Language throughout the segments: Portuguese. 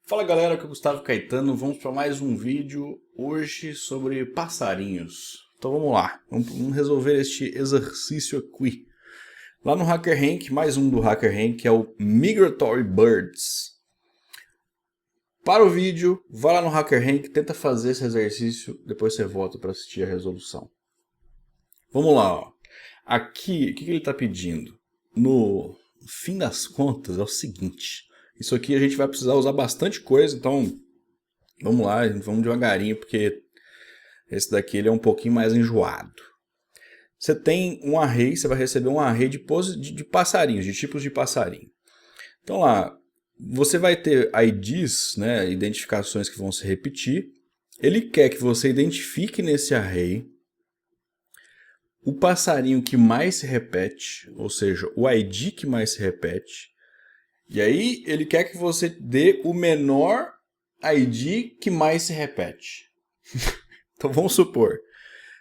Fala galera, aqui é o Gustavo Caetano, vamos para mais um vídeo hoje sobre passarinhos. Então vamos lá, vamos resolver este exercício aqui. Lá no HackerRank, mais um do HackerRank, que é o Migratory Birds. Para o vídeo, vai lá no HackerRank, tenta fazer esse exercício, depois você volta para assistir a resolução. Vamos lá, ó. Aqui, o que ele está pedindo? No fim das contas é o seguinte, isso aqui a gente vai precisar usar bastante coisa, então vamos lá, vamos devagarinho, porque esse daqui ele é um pouquinho mais enjoado. Você tem um array, você vai receber um array de passarinhos, de tipos de passarinho. Então lá, você vai ter IDs, né, identificações que vão se repetir. Ele quer que você identifique nesse array o passarinho que mais se repete, ou seja, o ID que mais se repete. E aí ele quer que você dê o menor ID que mais se repete. Então vamos supor,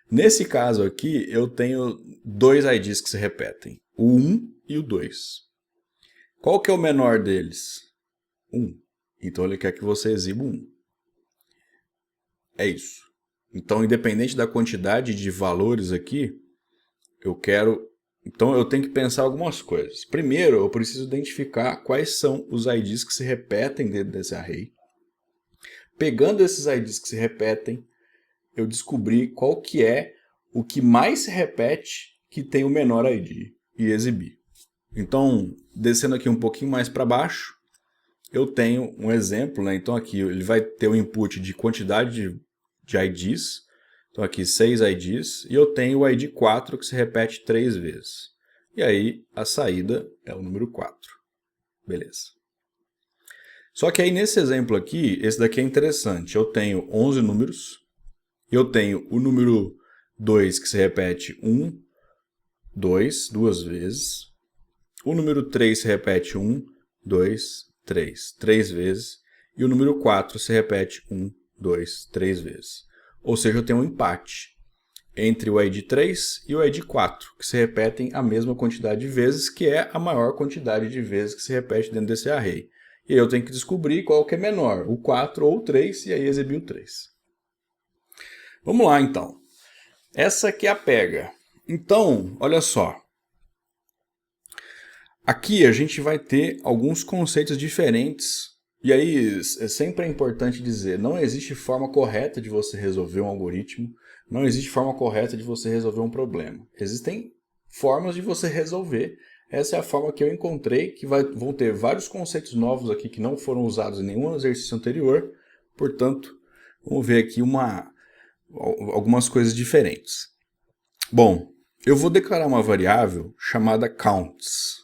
nesse caso aqui eu tenho dois IDs que se repetem, o 1 e o 2. Qual que é o menor deles? 1. Então ele quer que você exiba o 1. É isso. Então, independente da quantidade de valores aqui, então eu tenho que pensar algumas coisas. Primeiro, eu preciso identificar quais são os IDs que se repetem dentro desse array. Pegando esses IDs que se repetem, eu descobri qual que é o que mais se repete que tem o menor ID e exibir. Então, descendo aqui um pouquinho mais para baixo, eu tenho um exemplo, né? Então aqui ele vai ter o input de quantidade de IDs. Então aqui 6 IDs e eu tenho o ID 4 que se repete 3 vezes. E aí a saída é o número 4. Beleza. Só que aí nesse exemplo aqui, esse daqui é interessante. Eu tenho 11 números. Eu tenho o número 2 que se repete 1, 2, duas vezes. O número 3 se repete 1, 2, 3, 3 vezes. E o número 4 se repete 1, 2, 3 vezes. Ou seja, eu tenho um empate entre o ID 3 e o ID 4, que se repetem a mesma quantidade de vezes, que é a maior quantidade de vezes que se repete dentro desse array. E aí eu tenho que descobrir qual que é menor, o 4 ou o 3, e aí exibir o 3. Vamos lá, então. Essa aqui é a pega. Então, olha só. Aqui a gente vai ter alguns conceitos diferentes. E aí, sempre é importante dizer, não existe forma correta de você resolver um algoritmo, não existe forma correta de você resolver um problema. Existem formas de você resolver. Essa é a forma que eu encontrei, que vão ter vários conceitos novos aqui que não foram usados em nenhum exercício anterior. Portanto, vamos ver aqui algumas coisas diferentes. Bom, eu vou declarar uma variável chamada counts.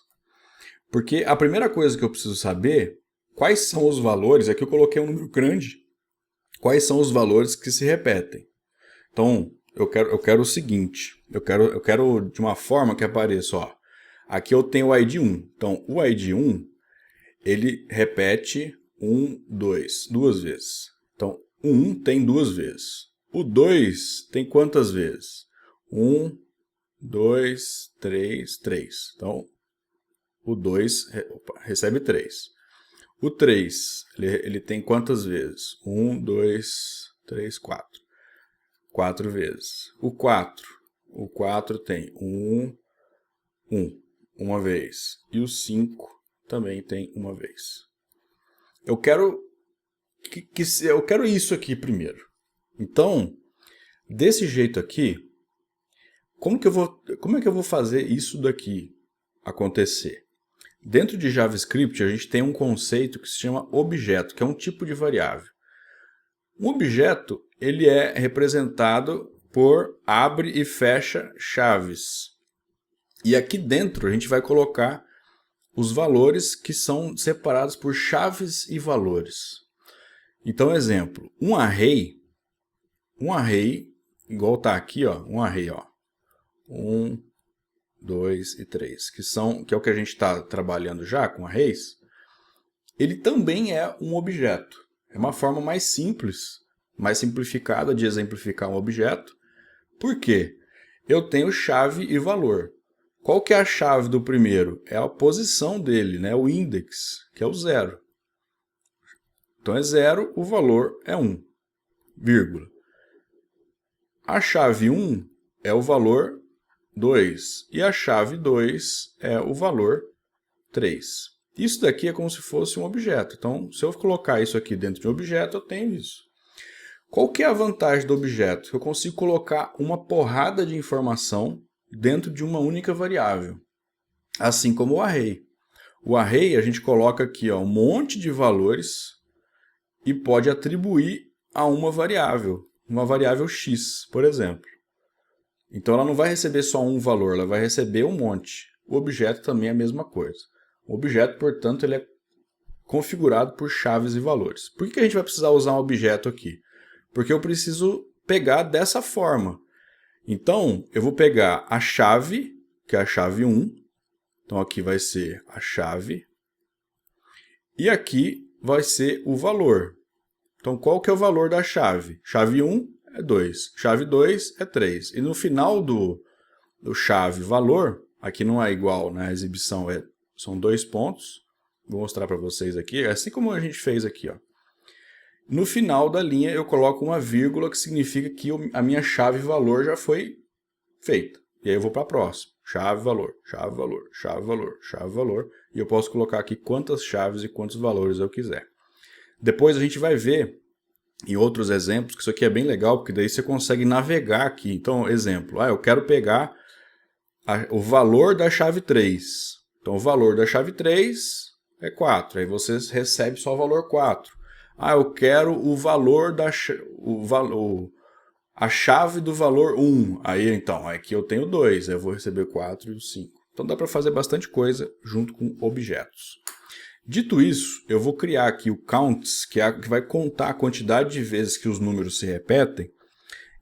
Porque a primeira coisa que eu preciso saber, quais são os valores, aqui eu coloquei um número grande, quais são os valores que se repetem. Então, eu quero o seguinte, eu quero de uma forma que apareça, ó, aqui eu tenho o ID 1. Então, o ID 1, ele repete 1, 2, duas vezes. Então, o 1 tem duas vezes. O 2 tem quantas vezes? 1, 2, 3, 3. Então, o 2 recebe 3. O 3, ele tem quantas vezes? 1, 2, 3, 4. 4 vezes. O 4 tem 1, 1, uma vez. E o 5 também tem uma vez. Eu quero isso aqui primeiro. Então, desse jeito aqui, como é que eu vou fazer isso daqui acontecer? Dentro de JavaScript, a gente tem um conceito que se chama objeto, que é um tipo de variável. Um objeto ele é representado por abre e fecha chaves. E aqui dentro a gente vai colocar os valores que são separados por chaves e valores. Então, exemplo, um array, igual está aqui, ó, um array, ó, 1, 2 e 3, que é o que a gente está trabalhando já com arrays, ele também é um objeto. É uma forma mais simples, mais simplificada de exemplificar um objeto. Por quê? Eu tenho chave e valor. Qual que é a chave do primeiro? É a posição dele, né? O index, que é o 0. Então é 0, o valor é 1, vírgula. A chave 1 é o valor 2 e a chave 2 é o valor 3. Isso daqui é como se fosse um objeto. Então, se eu colocar isso aqui dentro de um objeto, eu tenho isso. Qual que é a vantagem do objeto? Eu consigo colocar uma porrada de informação dentro de uma única variável, assim como o array. O array, a gente coloca aqui um monte de valores e pode atribuir a uma variável x, por exemplo. Então ela não vai receber só um valor, ela vai receber um monte. O objeto também é a mesma coisa. O objeto, portanto, ele é configurado por chaves e valores. Por que a gente vai precisar usar um objeto aqui? Porque eu preciso pegar dessa forma. Então, eu vou pegar a chave, que é a chave 1. Então aqui vai ser a chave. E aqui vai ser o valor. Então qual que é o valor da chave? Chave 1 é 2, chave 2 é 3. E no final do chave valor, aqui não é igual, né? A exibição são 2 pontos. Vou mostrar para vocês aqui, assim como a gente fez aqui. Ó. No final da linha eu coloco uma vírgula, que significa que a minha chave valor já foi feita. E aí eu vou para a próxima. Chave valor, chave valor, chave valor, chave valor. E eu posso colocar aqui quantas chaves e quantos valores eu quiser. Depois a gente vai ver em outros exemplos, que isso aqui é bem legal, porque daí você consegue navegar aqui. Então, exemplo, eu quero pegar o valor da chave 3. Então, o valor da chave 3 é 4. Aí você recebe só o valor 4. Eu quero o valor a chave do valor 1. Aí, então, aqui eu tenho 2. Eu vou receber 4 e 5. Então, dá para fazer bastante coisa junto com objetos. Dito isso, eu vou criar aqui o counts, que vai contar a quantidade de vezes que os números se repetem,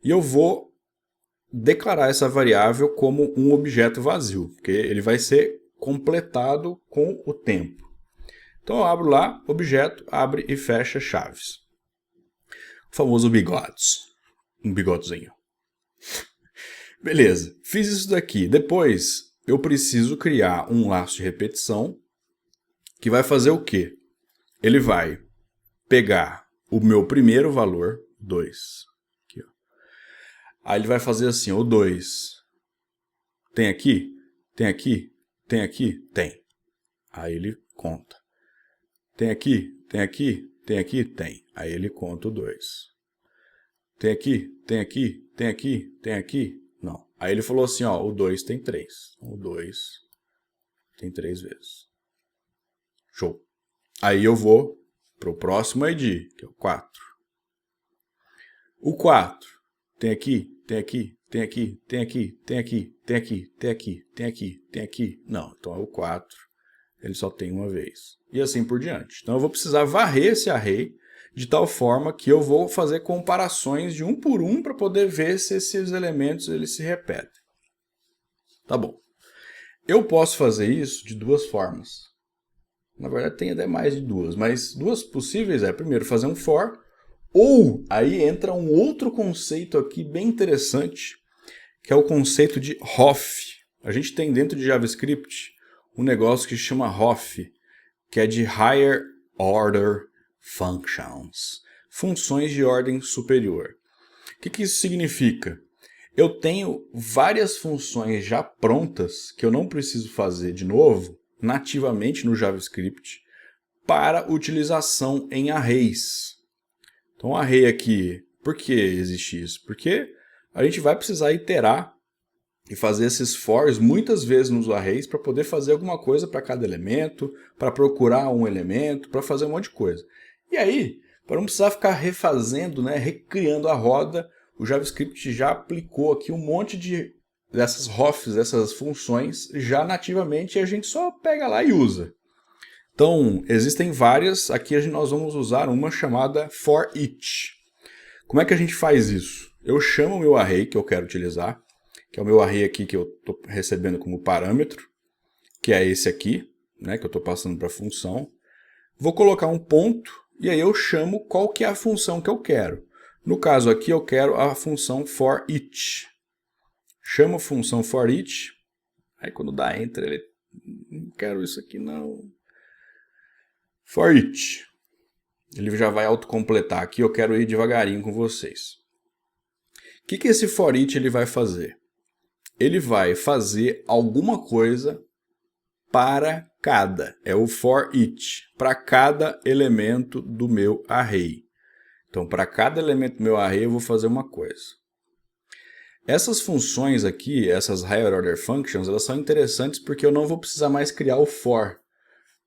e eu vou declarar essa variável como um objeto vazio, porque ele vai ser completado com o tempo. Então eu abro lá, objeto, abre e fecha chaves. O famoso bigodes. Um bigodezinho. Beleza, fiz isso daqui. Depois eu preciso criar um laço de repetição, que vai fazer o quê? Ele vai pegar o meu primeiro valor, 2. Aqui, ó. Aí ele vai fazer assim, o 2. Tem aqui? Tem aqui? Tem aqui? Tem. Aí ele conta. Tem aqui? Tem aqui? Tem aqui? Tem. Aí ele conta o 2. Tem aqui? Tem aqui? Tem aqui? Tem aqui? Não. Aí ele falou assim, o 2 tem 3. O 2 tem 3 vezes. Show. Aí eu vou para o próximo ID, que é o 4. O 4 tem aqui, tem aqui, tem aqui, tem aqui, tem aqui, tem aqui, tem aqui, tem aqui, tem aqui. Não, então é o 4, ele só tem uma vez. E assim por diante. Então eu vou precisar varrer esse array de tal forma que eu vou fazer comparações de um por um para poder ver se esses elementos eles se repetem. Tá bom. Eu posso fazer isso de duas formas. Na verdade tem até mais de duas, mas duas possíveis primeiro fazer um for, ou aí entra um outro conceito aqui bem interessante, que é o conceito de HOF. A gente tem dentro de JavaScript um negócio que se chama HOF, que é de Higher Order Functions, funções de ordem superior. O que isso significa? Eu tenho várias funções já prontas, que eu não preciso fazer de novo, nativamente no JavaScript, para utilização em arrays. Então, array aqui, por que existe isso? Porque a gente vai precisar iterar e fazer esses fors muitas vezes nos arrays para poder fazer alguma coisa para cada elemento, para procurar um elemento, para fazer um monte de coisa. E aí, para não precisar ficar refazendo, recriando a roda, o JavaScript já aplicou aqui um monte dessas HOFs, dessas funções, já nativamente, e a gente só pega lá e usa. Então, existem várias, aqui nós vamos usar uma chamada forEach. Como é que a gente faz isso? Eu chamo o meu array que eu quero utilizar, que é o meu array aqui que eu estou recebendo como parâmetro, que é esse aqui, que eu estou passando para a função. Vou colocar um ponto, e aí eu chamo qual que é a função que eu quero. No caso aqui, eu quero a função forEach. Chamo a função forEach, aí quando dá enter, ele não quero isso aqui não. forEach. Ele já vai autocompletar aqui, eu quero ir devagarinho com vocês. O que esse for each ele vai fazer? Ele vai fazer alguma coisa para cada. É o for each, para cada elemento do meu array. Então, para cada elemento do meu array, eu vou fazer uma coisa. Essas funções aqui, essas higher order functions, elas são interessantes porque eu não vou precisar mais criar o for.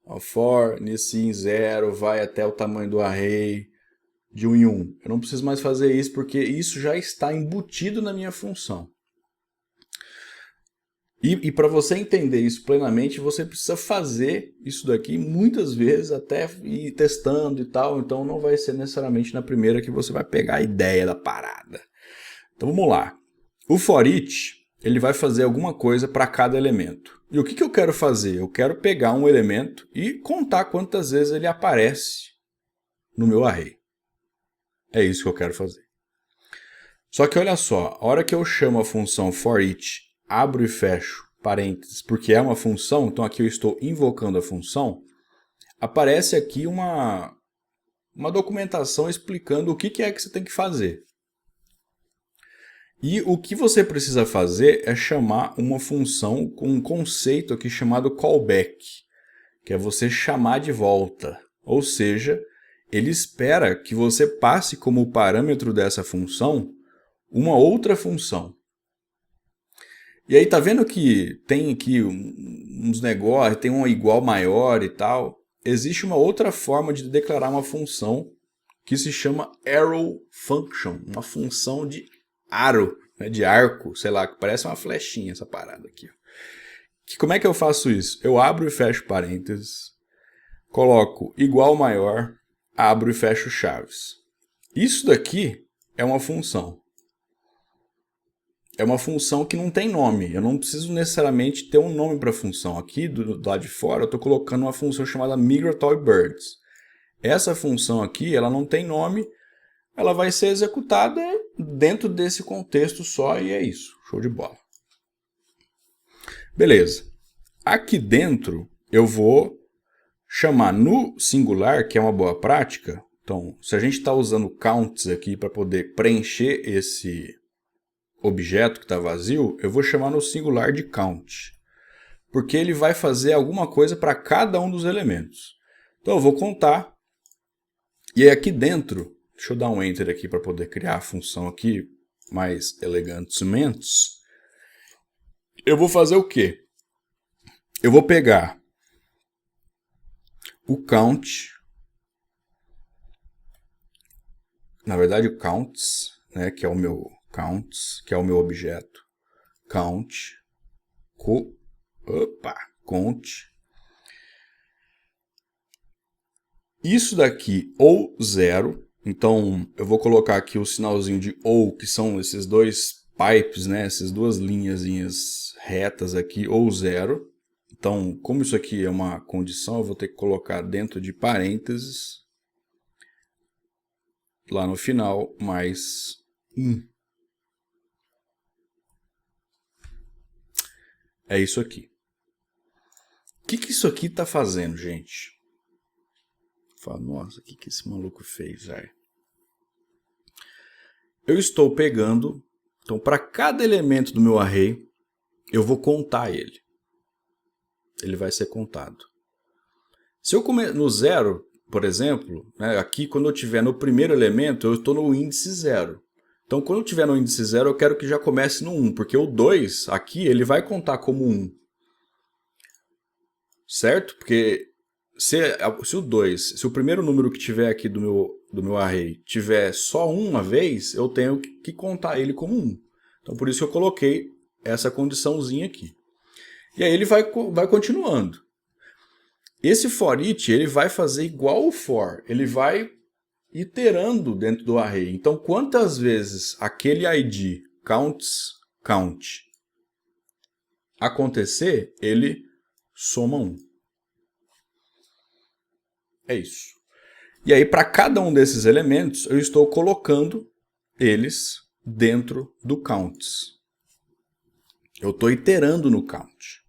O for, nisso em 0, vai até o tamanho do array de 1 em 1. Eu não preciso mais fazer isso porque isso já está embutido na minha função. E para você entender isso plenamente, você precisa fazer isso daqui muitas vezes, até ir testando e tal. Então não vai ser necessariamente na primeira que você vai pegar a ideia da parada. Então vamos lá. O for each, ele vai fazer alguma coisa para cada elemento. E o que eu quero fazer? Eu quero pegar um elemento e contar quantas vezes ele aparece no meu array. É isso que eu quero fazer. Só que olha só, a hora que eu chamo a função for each, abro e fecho parênteses, porque é uma função, então aqui eu estou invocando a função, aparece aqui uma documentação explicando o que é que você tem que fazer. E o que você precisa fazer é chamar uma função com um conceito aqui chamado callback, que é você chamar de volta. Ou seja, ele espera que você passe como parâmetro dessa função uma outra função. E aí tá vendo que tem aqui uns negócios, tem um igual maior e tal. Existe uma outra forma de declarar uma função que se chama arrow function, uma função de aro, né, de arco, sei lá, que parece uma flechinha essa parada aqui. Como é que eu faço isso? Eu abro e fecho parênteses, coloco igual maior, abro e fecho chaves. Isso daqui é uma função. É uma função que não tem nome. Eu não preciso necessariamente ter um nome para a função. Aqui do lado de fora eu estou colocando uma função chamada migratory birds. Essa função aqui ela não tem nome. Ela vai ser executada dentro desse contexto só e é isso. Show de bola. Beleza. Aqui dentro eu vou chamar no singular, que é uma boa prática. Então, se a gente está usando counts aqui para poder preencher esse objeto que está vazio, eu vou chamar no singular de count. Porque ele vai fazer alguma coisa para cada um dos elementos. Então eu vou contar. E aí aqui dentro, deixa eu dar um enter aqui para poder criar a função aqui mais elegantemente. Eu vou fazer o quê? Eu vou pegar o count, na verdade o counts, né, que é o meu counts, que é o meu objeto, count, count. Isso daqui ou 0, então eu vou colocar aqui o sinalzinho de ou, que são esses dois pipes, né, essas duas linhazinhas retas aqui, ou 0. Então, como isso aqui é uma condição, eu vou ter que colocar dentro de parênteses, lá no final, mais 1. É isso aqui. O que isso aqui está fazendo, gente? Fala, nossa, o que esse maluco fez, velho? Eu estou pegando, então para cada elemento do meu array, eu vou contar ele. Ele vai ser contado. Se eu começar no 0, por exemplo, né, aqui quando eu estiver no primeiro elemento, eu estou no índice 0. Então quando eu estiver no índice 0, eu quero que já comece no 1, porque o 2 aqui ele vai contar como 1. Certo? Porque se o 2, se o primeiro número que tiver aqui do meu array tiver só uma vez, eu tenho que contar ele como 1. Então por isso que eu coloquei essa condiçãozinha aqui. E aí ele vai continuando. Esse for each ele vai fazer igual o for, ele vai iterando dentro do array. Então quantas vezes aquele id count acontecer, ele soma 1. É isso. E aí, para cada um desses elementos, eu estou colocando eles dentro do counts. Eu estou iterando no count.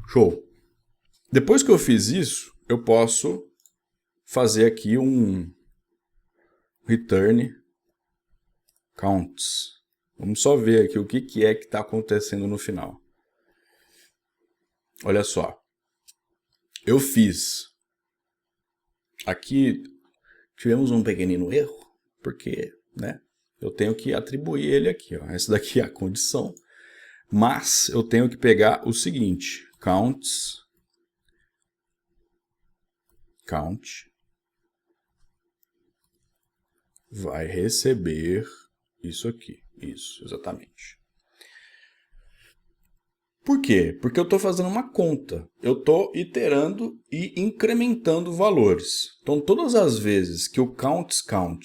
Show. Depois que eu fiz isso, eu posso fazer aqui um return counts. Vamos só ver aqui o que é que está acontecendo no final. Olha só. Eu fiz. Aqui tivemos um pequenino erro, porque, né, eu tenho que atribuir ele aqui. Ó. Essa daqui é a condição. Mas eu tenho que pegar o seguinte. Count vai receber isso aqui. Isso, exatamente. Por quê? Porque eu estou fazendo uma conta. Eu estou iterando e incrementando valores. Então, todas as vezes que o counts,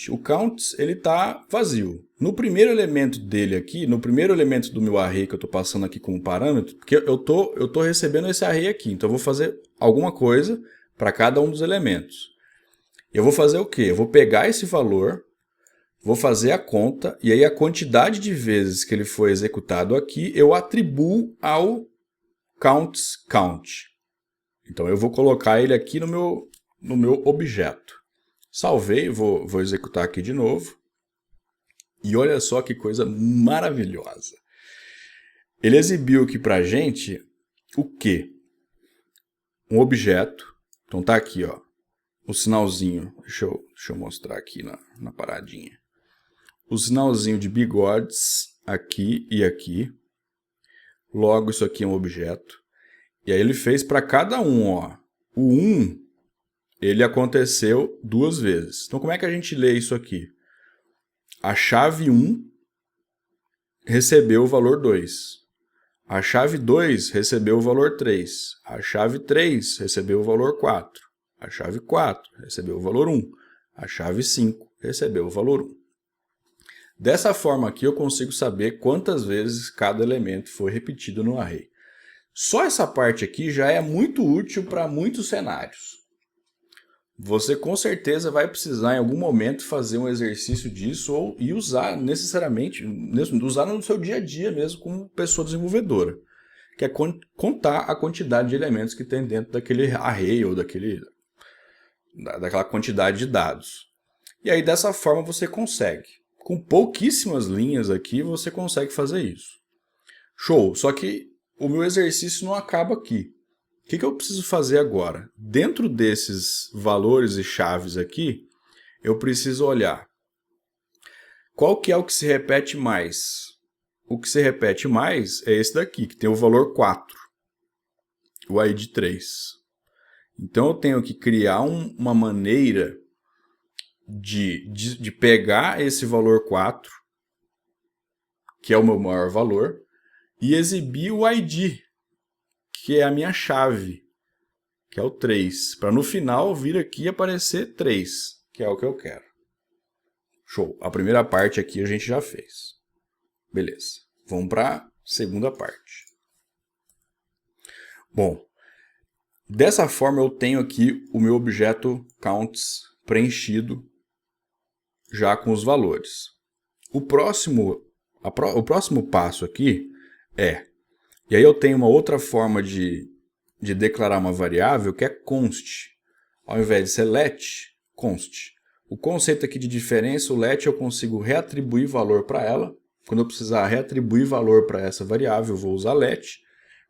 o counts ele está vazio. No primeiro elemento dele aqui, no primeiro elemento do meu array que eu estou passando aqui como parâmetro, porque eu tô recebendo esse array aqui. Então, eu vou fazer alguma coisa para cada um dos elementos. Eu vou fazer o quê? Eu vou pegar esse valor, vou fazer a conta, e aí a quantidade de vezes que ele foi executado aqui, eu atribuo ao count. Então eu vou colocar ele aqui no meu objeto. Salvei, vou executar aqui de novo. E olha só que coisa maravilhosa. Ele exibiu aqui pra gente o quê? Um objeto. Então tá aqui, ó, o sinalzinho. Deixa eu mostrar aqui na paradinha. O sinalzinho de bigodes aqui e aqui. Logo, isso aqui é um objeto. E aí ele fez para cada um. Ó. O 1, ele aconteceu 2 vezes. Então, como é que a gente lê isso aqui? A chave 1 recebeu o valor 2. A chave 2 recebeu o valor 3. A chave 3 recebeu o valor 4. A chave 4 recebeu o valor 1. A chave 5 recebeu o valor 1. Dessa forma aqui eu consigo saber quantas vezes cada elemento foi repetido no array. Só essa parte aqui já é muito útil para muitos cenários. Você com certeza vai precisar em algum momento fazer um exercício disso e usar necessariamente, usar no seu dia a dia mesmo como pessoa desenvolvedora. Que é contar a quantidade de elementos que tem dentro daquele array ou daquela quantidade de dados. E aí dessa forma você consegue. Com pouquíssimas linhas aqui, você consegue fazer isso. Show! Só que o meu exercício não acaba aqui. O que eu preciso fazer agora? Dentro desses valores e chaves aqui, eu preciso olhar qual que é o que se repete mais. O que se repete mais é esse daqui, que tem o valor 4, o ID 3. Então eu tenho que criar uma maneira de pegar esse valor 4, que é o meu maior valor, e exibir o ID, que é a minha chave, que é o 3, para no final vir aqui aparecer 3, que é o que eu quero. Show! A primeira parte aqui a gente já fez. Beleza. Vamos para a segunda parte. Bom, dessa forma eu tenho aqui o meu objeto counts preenchido já com os valores. O próximo passo aqui e aí eu tenho uma outra forma de declarar uma variável que é const. Ao invés de ser let, const. O conceito aqui de diferença, o let, eu consigo reatribuir valor para ela. Quando eu precisar reatribuir valor para essa variável, eu vou usar let.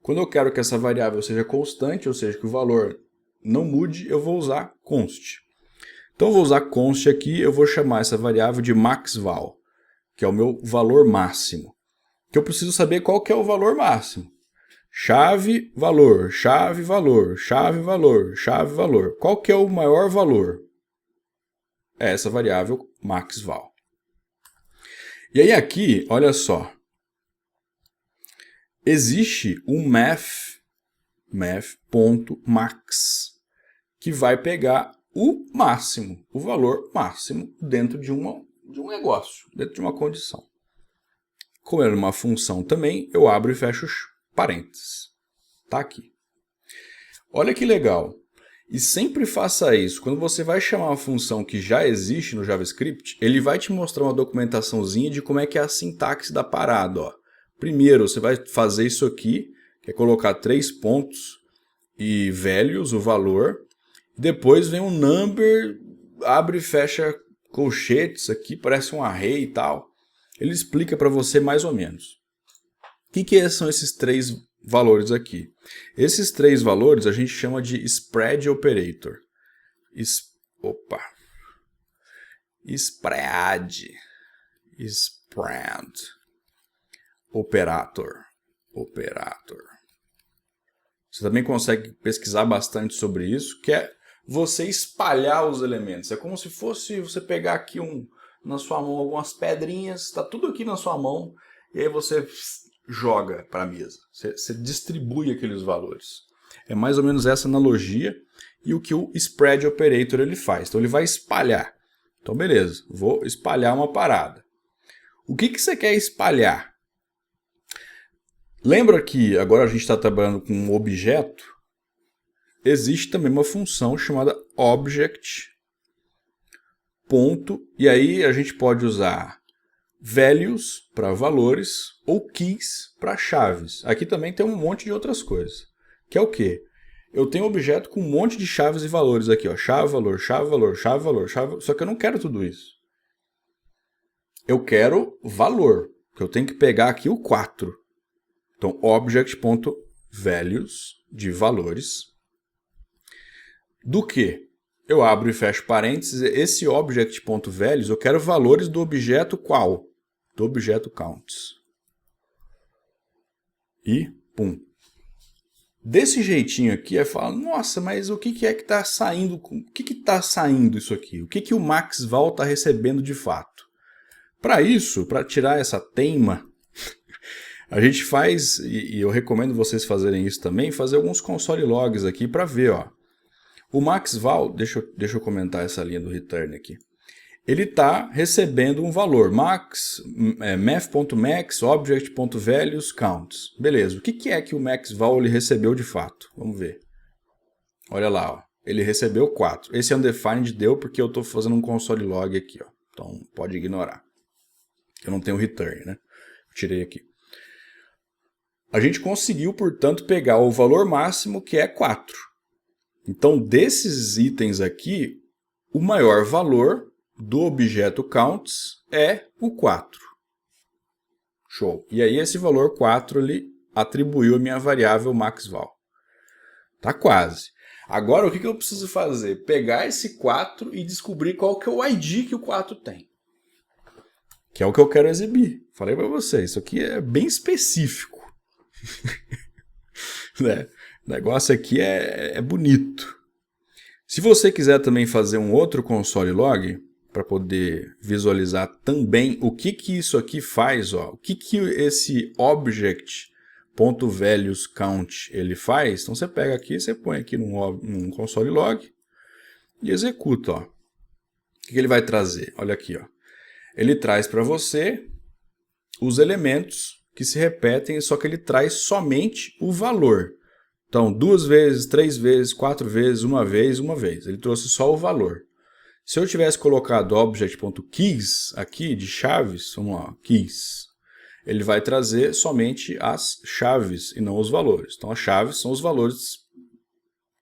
Quando eu quero que essa variável seja constante, ou seja, que o valor não mude, eu vou usar const. Então eu vou usar const aqui, eu vou chamar essa variável de maxval, que é o meu valor máximo. Que eu preciso saber qual que é o valor máximo. Chave, valor, chave, valor, chave, valor, chave, valor. Qual que é o maior valor? É essa variável maxval. E aí aqui, olha só. Existe um math.max, que vai pegar o máximo, o valor máximo dentro de um negócio, dentro de uma condição. Como é uma função também, eu abro e fecho os parênteses. Está aqui. Olha que legal. E sempre faça isso. Quando você vai chamar uma função que já existe no JavaScript, ele vai te mostrar uma documentaçãozinha de como é que é a sintaxe da parada. Ó. Primeiro, você vai fazer isso aqui, que é colocar 3 pontos e values, o valor. Depois vem um number, abre e fecha colchetes aqui, parece um array e tal. Ele explica para você mais ou menos. O que são esses três valores aqui? Esses três valores a gente chama de spread operator. Spread operator. Você também consegue pesquisar bastante sobre isso, que é você espalhar os elementos. É como se fosse você pegar aqui na sua mão algumas pedrinhas, está tudo aqui na sua mão, e aí você joga para a mesa. Você distribui aqueles valores. É mais ou menos essa analogia e o que o spread operator ele faz. Então ele vai espalhar. Então beleza, vou espalhar uma parada. O que você quer espalhar? Lembra que agora a gente está trabalhando com um objeto? Existe também uma função chamada object. Ponto, e aí a gente pode usar values para valores ou keys para chaves. Aqui também tem um monte de outras coisas. Que é o quê? Eu tenho um objeto com um monte de chaves e valores aqui, ó. Chave, valor, chave, valor, chave, valor, chave. Só que eu não quero tudo isso. Eu quero valor, que eu tenho que pegar aqui o 4. Então, object.values de valores. Do que? Eu abro e fecho parênteses. Esse object.values, eu quero valores do objeto qual? Do objeto counts. E pum. Desse jeitinho aqui, eu falo, nossa, mas o que é que está saindo? O que está saindo isso aqui? O que o maxval está recebendo de fato? Para isso, para tirar essa teima, a gente faz, e eu recomendo vocês fazerem isso também, fazer alguns console logs aqui para ver, ó. O maxval, deixa eu comentar essa linha do return aqui. Ele está recebendo um valor, math.max, object.values, counts. Beleza, o que é que o maxval ele recebeu de fato? Vamos ver. Olha lá, ó. Ele recebeu 4. Esse undefined deu porque eu estou fazendo um console log aqui, ó. Então pode ignorar. Eu não tenho return, né? Eu tirei aqui. A gente conseguiu, portanto, pegar o valor máximo, que é 4. Então, desses itens aqui, o maior valor do objeto counts é o 4. Show. E aí, esse valor 4 ele atribuiu a minha variável maxval. Tá quase. Agora, o que eu preciso fazer? Pegar esse 4 e descobrir qual que é o ID que o 4 tem. Que é o que eu quero exibir. Falei para vocês, isso aqui é bem específico. Né? O negócio aqui é bonito. Se você quiser também fazer um outro console log, para poder visualizar também o que isso aqui faz, ó, o que esse object.valuesCount ele faz, então você pega aqui, você põe aqui num console log e executa. Ó. O que ele vai trazer? Olha aqui. Ó. Ele traz para você os elementos que se repetem, só que ele traz somente o valor. Então, 2 vezes, 3 vezes, 4 vezes, uma vez. Ele trouxe só o valor. Se eu tivesse colocado object.keys aqui, de chaves, vamos lá, keys, ele vai trazer somente as chaves e não os valores. Então, as chaves são os valores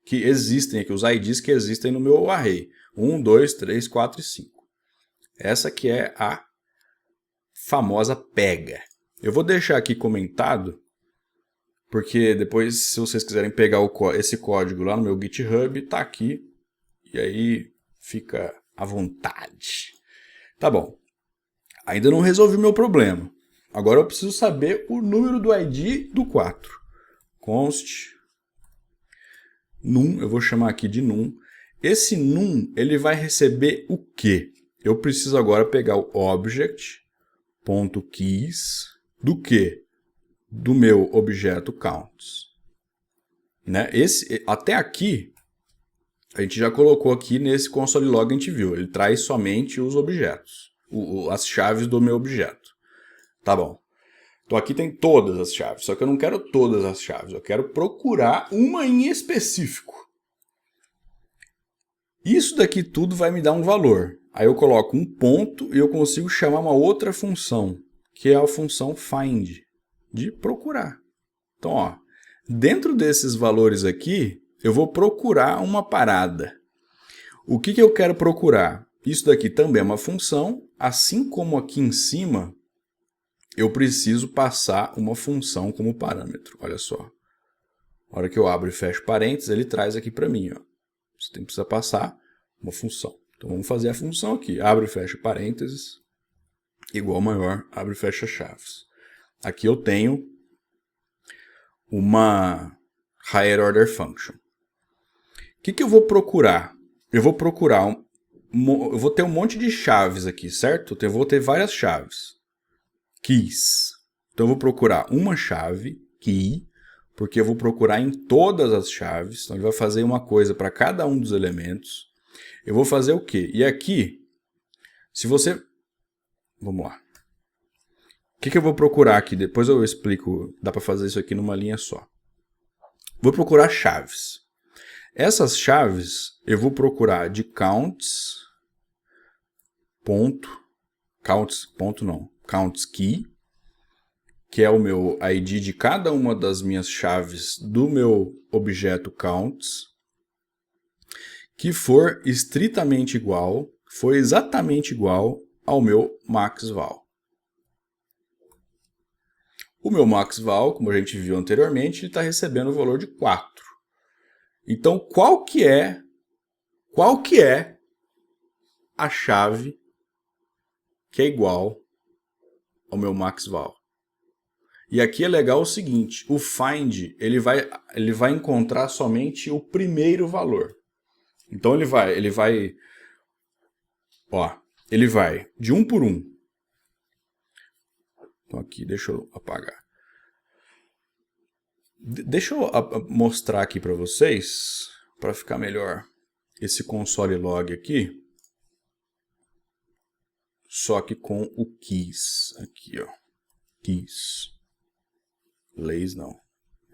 que existem aqui, os IDs que existem no meu array. 1, 2, 3, 4 e 5. Essa que é a famosa pega. Eu vou deixar aqui comentado, porque depois, se vocês quiserem pegar esse código lá no meu GitHub, tá aqui. E aí fica à vontade. Tá bom. Ainda não resolvi o meu problema. Agora eu preciso saber o número do ID do 4. Const num, eu vou chamar aqui de num. Esse num, ele vai receber o quê? Eu preciso agora pegar o object.keys do quê? Do meu objeto counts. Né? Até aqui, a gente já colocou aqui nesse console log, a gente viu. Ele traz somente os objetos, as chaves do meu objeto. Tá bom. Então aqui tem todas as chaves, só que eu não quero todas as chaves. Eu quero procurar uma em específico. Isso daqui tudo vai me dar um valor. Aí eu coloco um ponto e eu consigo chamar uma outra função, que é a função find, de procurar. Então, ó, dentro desses valores aqui, eu vou procurar uma parada. O que eu quero procurar? Isso daqui também é uma função, assim como aqui em cima, eu preciso passar uma função como parâmetro. Olha só. Na hora que eu abro e fecho parênteses, ele traz aqui para mim. Ó. Você precisa passar uma função. Então vamos fazer a função aqui. Abre e fecha parênteses, igual maior, abre e fecha chaves. Aqui eu tenho uma higher order function. O que eu vou procurar? Eu vou procurar, eu vou ter um monte de chaves aqui, certo? Eu vou ter várias chaves. Keys. Então eu vou procurar uma chave, key, porque eu vou procurar em todas as chaves. Então ele vai fazer uma coisa para cada um dos elementos. Eu vou fazer o quê? E aqui, se você... Vamos lá. O que eu vou procurar aqui? Depois eu explico. Dá para fazer isso aqui numa linha só. Vou procurar chaves. Essas chaves eu vou procurar de counts key, que é o meu ID de cada uma das minhas chaves do meu objeto counts, que for estritamente igual, for exatamente igual ao meu maxval. O meu maxval, como a gente viu anteriormente, ele está recebendo o valor de 4. Então, qual que é a chave que é igual ao meu maxval? E aqui é legal o seguinte, o find ele vai encontrar somente o primeiro valor. Então ele vai de 1 por 1. Então aqui, deixa eu apagar. Deixa eu mostrar aqui para vocês, para ficar melhor, esse console log aqui. Só que com o keys. Aqui, ó. Keys. Lays não.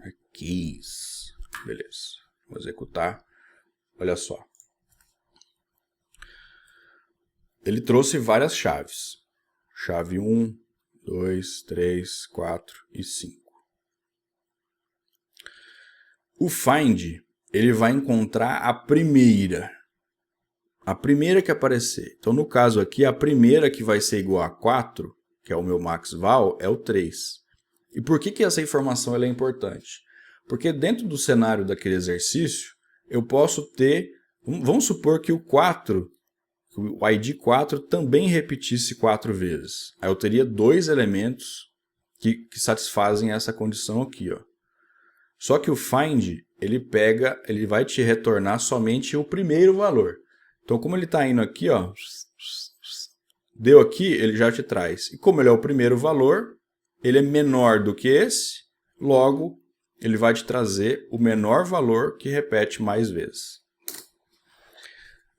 É keys. Beleza. Vou executar. Olha só. Ele trouxe várias chaves. Chave 1, 2, 3, 4 e 5. O find, ele vai encontrar a primeira. A primeira que aparecer. Então, no caso aqui, a primeira que vai ser igual a 4, que é o meu maxval, é o 3. E por que essa informação ela é importante? Porque dentro do cenário daquele exercício, eu posso ter... Vamos supor que o 4, o ID 4 também repetisse 4 vezes. Aí eu teria 2 elementos que satisfazem essa condição aqui, ó. Só que o find, ele vai te retornar somente o primeiro valor. Então, como ele está indo aqui, ó, deu aqui, ele já te traz. E como ele é o primeiro valor, ele é menor do que esse, logo, ele vai te trazer o menor valor que repete mais vezes.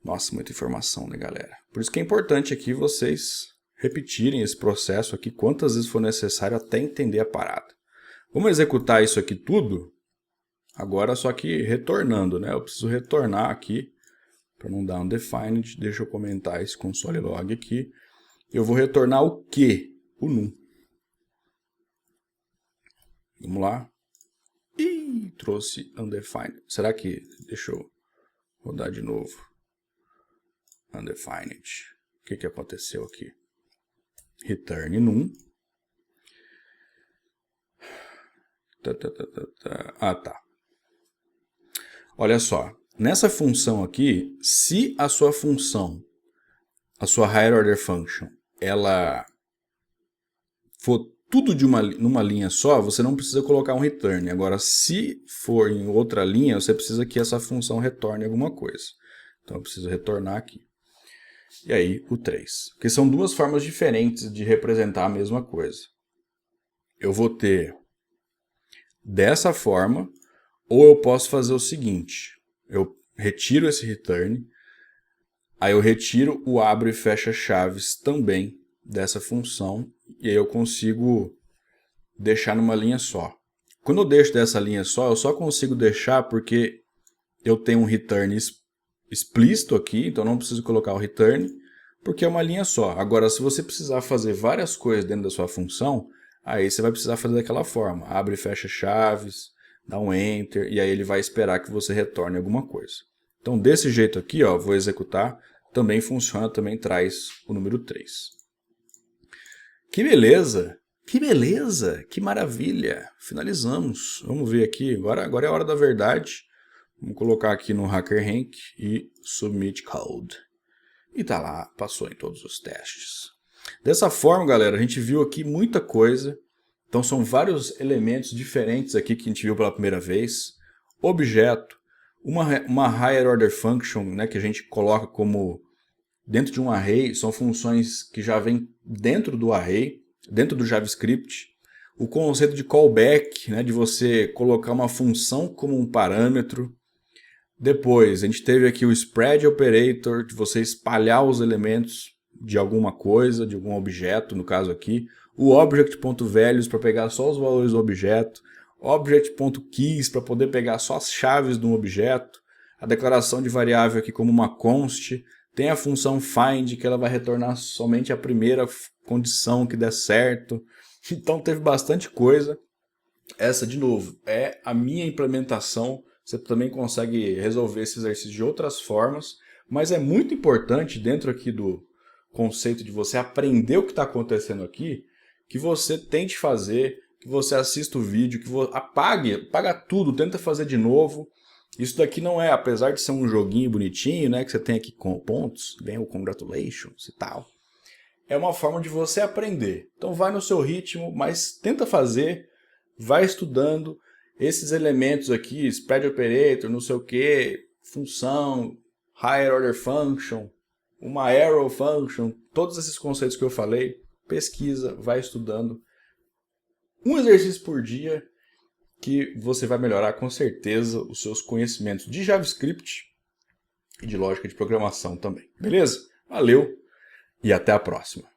Nossa, muita informação, né, galera? Por isso que é importante aqui vocês repetirem esse processo aqui quantas vezes for necessário até entender a parada. Vamos executar isso aqui tudo, agora só que retornando, né? Eu preciso retornar aqui, para não dar undefined, deixa eu comentar esse console log aqui. Eu vou retornar o quê? O num. Vamos lá. Ih, trouxe undefined. Será que... Deixa eu rodar de novo. Undefined. O que aconteceu aqui? Return num. Ah, tá. Olha só. Nessa função aqui, se a sua função, a sua higher order function, ela for tudo numa linha só, você não precisa colocar um return. Agora, se for em outra linha, você precisa que essa função retorne alguma coisa. Então, eu preciso retornar aqui. E aí, o 3. Porque são duas formas diferentes de representar a mesma coisa. Eu vou ter dessa forma, ou eu posso fazer o seguinte. Eu retiro esse return, aí eu retiro o abre e fecha chaves também dessa função, e aí eu consigo deixar numa linha só. Quando eu deixo dessa linha só, eu só consigo deixar porque eu tenho um return explícito aqui, então não preciso colocar o return, porque é uma linha só. Agora, se você precisar fazer várias coisas dentro da sua função, aí você vai precisar fazer daquela forma. Abre e fecha chaves, dá um enter, e aí ele vai esperar que você retorne alguma coisa. Então desse jeito aqui, ó, vou executar, também funciona, também traz o número 3. Que beleza! Que beleza! Que maravilha! Finalizamos. Vamos ver aqui, agora é a hora da verdade. Vamos colocar aqui no HackerRank e Submit Code. E tá lá, passou em todos os testes. Dessa forma, galera, a gente viu aqui muita coisa. Então são vários elementos diferentes aqui que a gente viu pela primeira vez. Objeto, uma Higher Order Function, né, que a gente coloca como dentro de um array, são funções que já vêm dentro do array, dentro do JavaScript. O conceito de callback, né, de você colocar uma função como um parâmetro. Depois, a gente teve aqui o Spread Operator, de você espalhar os elementos de alguma coisa, de algum objeto, no caso aqui. O Object.values para pegar só os valores do objeto. Object.keys para poder pegar só as chaves de um objeto. A declaração de variável aqui como uma const. Tem a função find, que ela vai retornar somente a primeira condição que der certo. Então teve bastante coisa. Essa, de novo, é a minha implementação. Você também consegue resolver esse exercício de outras formas. Mas é muito importante, dentro aqui do conceito de você aprender o que está acontecendo aqui, que você tente fazer, que você assista o vídeo, que você apaga tudo, tenta fazer de novo. Isso daqui não é, apesar de ser um joguinho bonitinho, né, que você tem aqui com pontos, vem o congratulations e tal, é uma forma de você aprender. Então vai no seu ritmo, mas tenta fazer, vai estudando esses elementos aqui, spread operator, não sei o que, função, higher order function, uma arrow function, todos esses conceitos que eu falei, pesquisa, vai estudando. Um exercício por dia que você vai melhorar com certeza os seus conhecimentos de JavaScript e de lógica de programação também. Beleza? Valeu e até a próxima.